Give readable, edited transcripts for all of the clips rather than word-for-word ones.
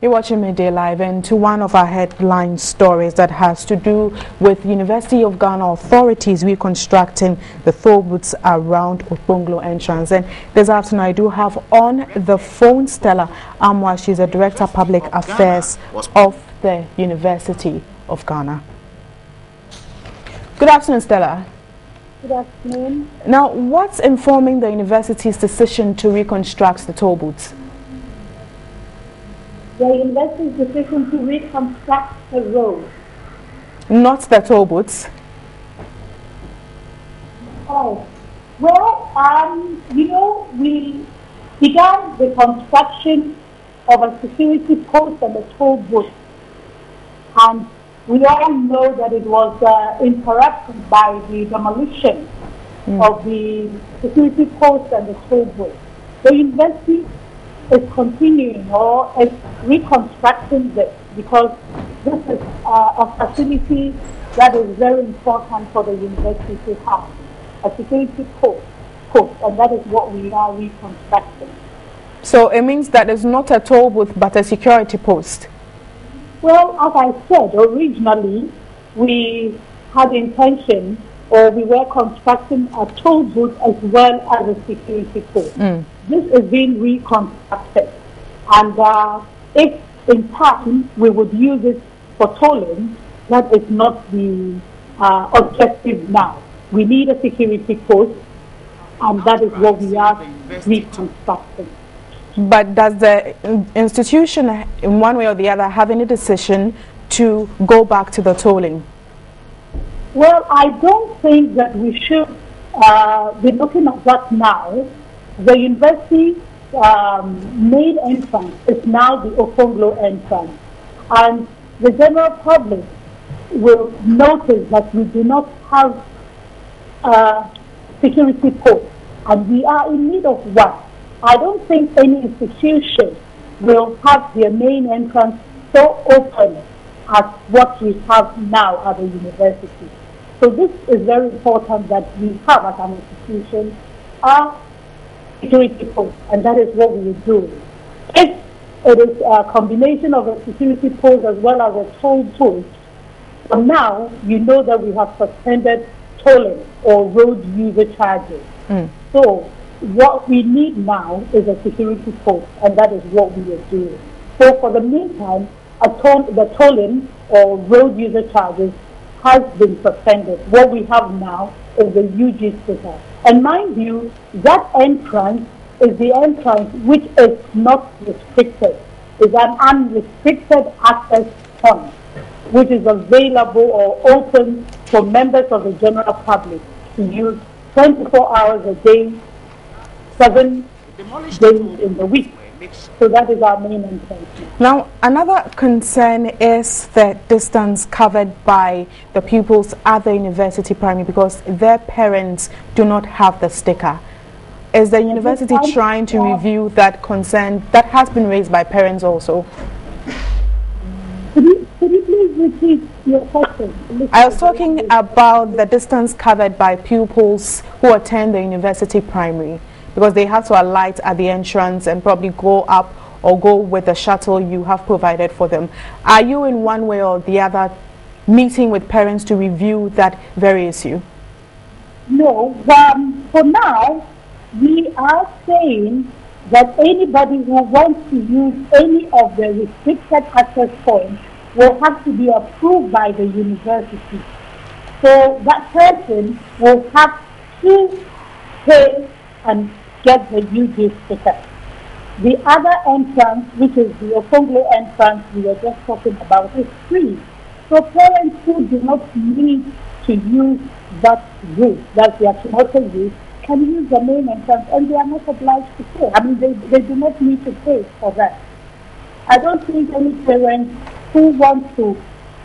You're watching Midday Live, and to one of our headline stories that has to do with University of Ghana authorities reconstructing the toll booths around Okponglo entrance. And this afternoon I do have on the phone Stella Amwa. She's a Director of Public Affairs of the University of Ghana. Good afternoon, Stella. Good afternoon. Now, what's informing the university's decision to reconstruct the toll booths? The university's decision to reconstruct the road. Not the toll booths? Oh, well, we began the construction of a security post on the toll booth, and we all know that it was interrupted by the demolition of the security post and the toll booth. The university is continuing or is reconstructing this because this is a facility that is very important for the university to have, a security post, and that is what we are reconstructing. So it means that it's not a toll booth but a security post? Well, as I said, originally we had intention, or we were constructing a toll booth as well as a security post. This is being reconstructed, and if in time we would use it for tolling, that is not the objective now. We need a security post, and that is what we are reconstructing. But does the institution, in one way or the other, have any decision to go back to the tolling? Well, I don't think that we should be looking at that now. The university main entrance is now the Okponglo entrance, and the general public will notice that we do not have a security post, and we are in need of one. I don't think any institution will have their main entrance so open as what we have now at the university. So this is very important that we have as an institution a security post, and that is what we will do. If it is a combination of a security post as well as a toll post, for now you know that we have suspended tolling or road user charges. So what we need now is a security post, and that is what we are doing. So for the meantime, the tolling or road user charges has been suspended. What we have now is the UG sticker. And mind you, that entrance is the entrance which is not restricted. It's an unrestricted access point, which is available or open for members of the general public to use 24 hours a day, 7 days in the week. So that is our main entrance. Now, another concern is the distance covered by the pupils at the university primary because their parents do not have the sticker. Is the university trying to review that concern that has been raised by parents also? Could you please repeat your question? I was talking about the distance covered by pupils who attend the university primary, because they have to alight at the entrance and probably go up or go with the shuttle you have provided for them. Are you in one way or the other meeting with parents to review that very issue? No. For now, we are saying that anybody who wants to use any of the restricted access points will have to be approved by the university. So that person will have to pay and get the UG sticker. The other entrance, which is the Okponglo entrance we were just talking about, is free. So parents who do not need to use that route, that's the Achimota route, can use the main entrance, and they are not obliged to pay. I mean, they do not need to pay for that. I don't think any parents who want to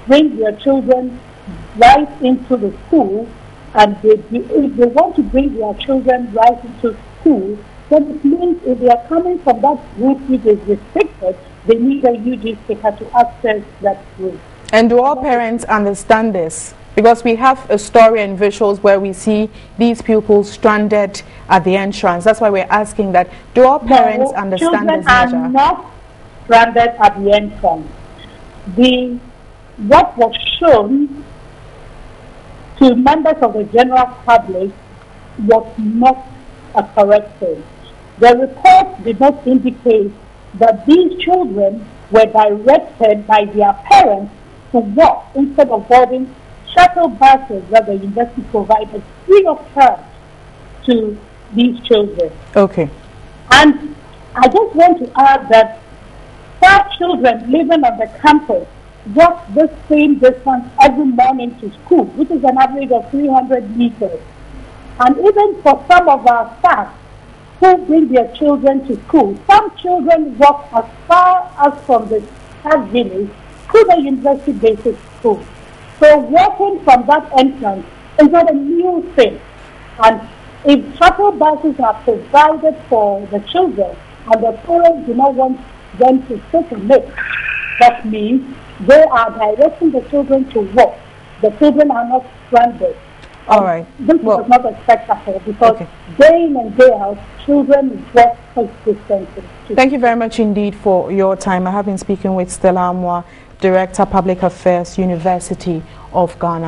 bring their children right into the school, and if they want to bring their children right into school, then it means if they are coming from that route which is restricted, they need a UG sticker to access that route. And do all parents understand this? Because we have a story and visuals where we see these pupils stranded at the entrance. That's why we're asking that. Do all parents understand this measure? stranded at the entrance. What was shown to members of the general public was not a correct thing. The report did not indicate that these children were directed by their parents to walk instead of boarding shuttle buses that the university provided free of charge to these children. Okay. And I just want to add that 5 children living on the campus walk the same distance every morning to school, which is an average of 300 meters. And even for some of our staff who bring their children to school, some children walk as far as from the staff village to the university basic school. So walking from that entrance is not a new thing. And if shuttle buses are provided for the children and the parents do not want them to take a lift, that means they are directing the children to walk. The children are not stranded. All right. This was not acceptable because day in and day out, children walk such distances. Thank you very much indeed for your time. I have been speaking with Stella Amwa, Director, Public Affairs, University of Ghana.